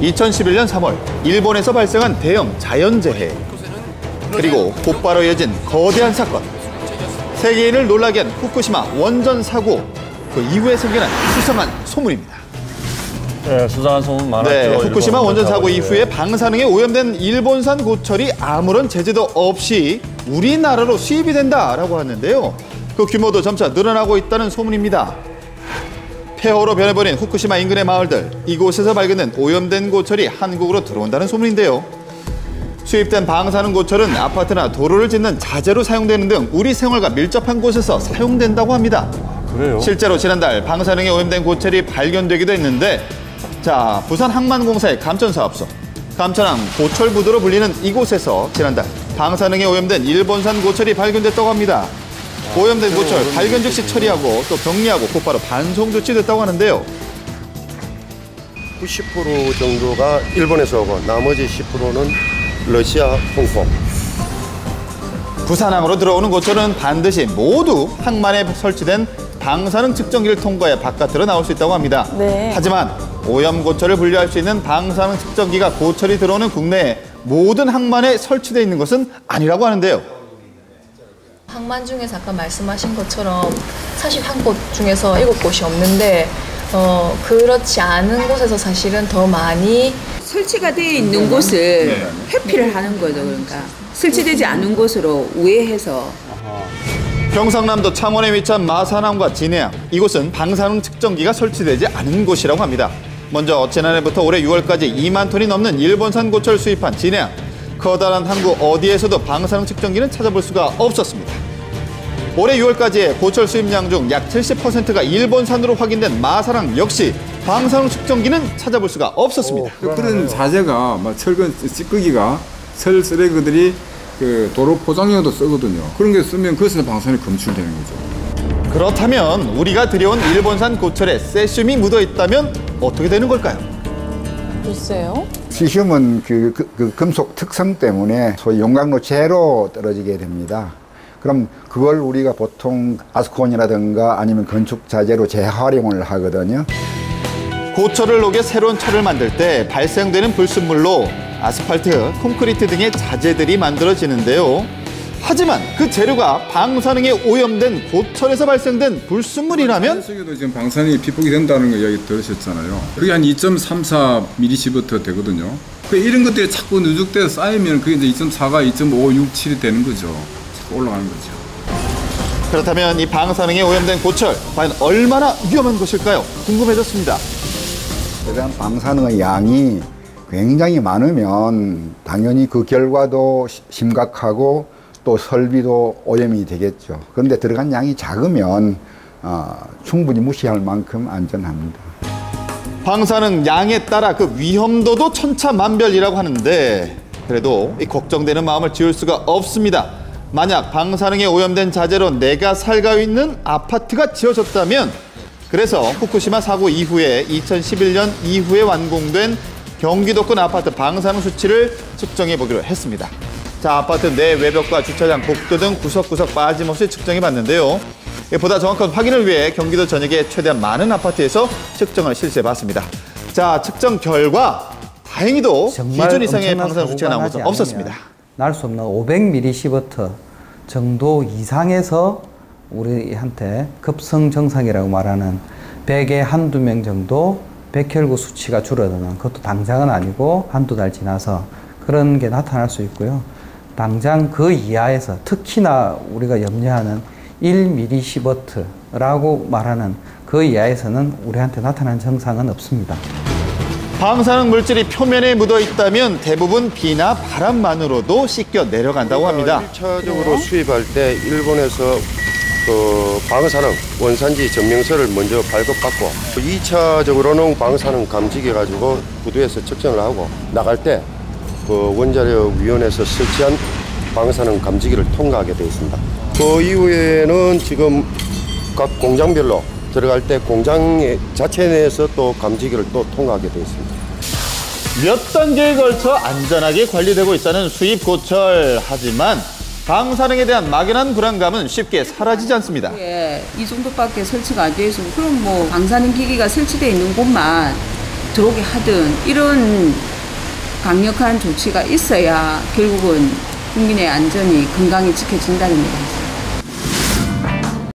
2011년 3월 일본에서 발생한 대형 자연재해, 그리고 곧바로 이어진 거대한 사건, 세계인을 놀라게 한 후쿠시마 원전 사고, 그 이후에 생겨난 수상한 소문입니다. 네, 수상한 소문 많았죠. 네, 후쿠시마 원전 사고 이후에 방사능에 오염된 일본산 고철이 아무런 제재도 없이 우리나라로 수입이 된다라고 하는데요. 그 규모도 점차 늘어나고 있다는 소문입니다. 폐허로 변해버린 후쿠시마 인근의 마을들, 이곳에서 발견된 오염된 고철이 한국으로 들어온다는 소문인데요. 수입된 방사능 고철은 아파트나 도로를 짓는 자재로 사용되는 등 우리 생활과 밀접한 곳에서 사용된다고 합니다. 그래요? 실제로 지난달 방사능에 오염된 고철이 발견되기도 했는데, 자, 부산 항만공사의 감천사업소, 감천항 고철부두로 불리는 이곳에서 지난달 방사능에 오염된 일본산 고철이 발견됐다고 합니다. 오염된 고철 발견 즉시 처리하고 또 격리하고 곧바로 반송 조치됐다고 하는데요. 90% 정도가 일본에서 오고 나머지 10%는 러시아, 홍콩. 부산항으로 들어오는 고철은 반드시 모두 항만에 설치된 방사능 측정기를 통과해 바깥으로 나올 수 있다고 합니다. 네. 하지만 오염 고철을 분류할 수 있는 방사능 측정기가 고철이 들어오는 국내에 모든 항만에 설치되어 있는 것은 아니라고 하는데요. 항만 중에서 아까 말씀하신 것처럼 41곳 중에서 7곳이 없는데 그렇지 않은 곳에서 사실은 더 많이 설치가 되어 있는 곳을 회피를 하는 거죠. 그러니까 설치되지 않은 곳으로 우회해서. 경상남도 창원에 위치한 마산항과 진해항, 이곳은 방사능 측정기가 설치되지 않은 곳이라고 합니다. 먼저 지난해부터 올해 6월까지 2만 톤이 넘는 일본산 고철 수입한 진해항. 커다란 항구 어디에서도 방사능 측정기는 찾아볼 수가 없었습니다. 올해 6월까지의 고철 수입량 중 약 70%가 일본산으로 확인된 마산항 역시 방사능 측정기는 찾아볼 수가 없었습니다. 그런 자재가 철근 찌꺼기가 철 쓰레기들이 그 도로 포장용도 쓰거든요. 그런 게 쓰면 그것은 방사능이 검출되는 거죠. 그렇다면 우리가 들여온 일본산 고철에 세슘이 묻어 있다면 어떻게 되는 걸까요? 글쎄요. 시슘은 그 금속 특성 때문에 소위 용광로 재로 떨어지게 됩니다. 그럼 그걸 우리가 보통 아스콘이라든가 아니면 건축 자재로 재활용을 하거든요. 고철을 녹여 새로운 철을 만들 때 발생되는 불순물로 아스팔트, 콘크리트 등의 자재들이 만들어지는데요. 하지만 그 재료가 방사능에 오염된 고철에서 발생된 불순물이라면? 속에도 지금 방사능이 피폭이 된다는 거 이야기 들으셨잖아요. 그게 한 2.34mS부터 되거든요. 이런 것들이 자꾸 누적돼서 쌓이면 그게 이제 2.4가 2.567이 되는 거죠. 자꾸 올라가는 거죠. 그렇다면 이 방사능에 오염된 고철, 과연 얼마나 위험한 것일까요? 궁금해졌습니다. 그다음 방사능의 양이 굉장히 많으면 당연히 그 결과도 심각하고 또 설비도 오염이 되겠죠. 그런데 들어간 양이 작으면 충분히 무시할 만큼 안전합니다. 방사능 양에 따라 그 위험도도 천차만별이라고 하는데 그래도 이 걱정되는 마음을 지울 수가 없습니다. 만약 방사능에 오염된 자재로 내가 살고 있는 아파트가 지어졌다면, 그래서 후쿠시마 사고 이후에 2011년 이후에 완공된 경기도권 아파트 방사능 수치를 측정해 보기로 했습니다. 자, 아파트 내 외벽과 주차장, 복도 등 구석구석 빠짐없이 측정해 봤는데요. 보다 정확한 확인을 위해 경기도 전역의 최대한 많은 아파트에서 측정을 실시해 봤습니다. 자, 측정 결과 다행히도 기준 이상의 방사능 수치가 나온 것은 없었습니다. 날 수 없는 500mSv 정도 이상에서 우리한테 급성 정상이라고 말하는 100에 한두 명 정도 백혈구 수치가 줄어드는, 그것도 당장은 아니고 한두 달 지나서 그런 게 나타날 수 있고요. 당장 그 이하에서 특히나 우리가 염려하는 1mSv라고 말하는 그 이하에서는 우리한테 나타난 증상은 없습니다. 방사능 물질이 표면에 묻어 있다면 대부분 비나 바람만으로도 씻겨 내려간다고 합니다. 1차적으로 수입할 때 일본에서 방사능 원산지 증명서를 먼저 발급받고 2차적으로는 방사능 감지기 가지고 부두에서 측정을 하고 나갈 때 원자력위원회에서 설치한 방사능 감지기를 통과하게 되어 있습니다. 그 이후에는 지금 각 공장별로 들어갈 때 공장 자체 내에서 또 감지기를 또 통과하게 되어 있습니다. 몇 단계에 걸쳐 안전하게 관리되고 있다는 수입 고철. 하지만 방사능에 대한 막연한 불안감은 쉽게 사라지지 않습니다. 이 정도밖에 설치가 안 되어 있으면 그럼 방사능 기기가 설치되어 있는 곳만 들어오게 하든 이런 강력한 조치가 있어야 결국은 국민의 안전이 건강이 지켜진다는 겁니다.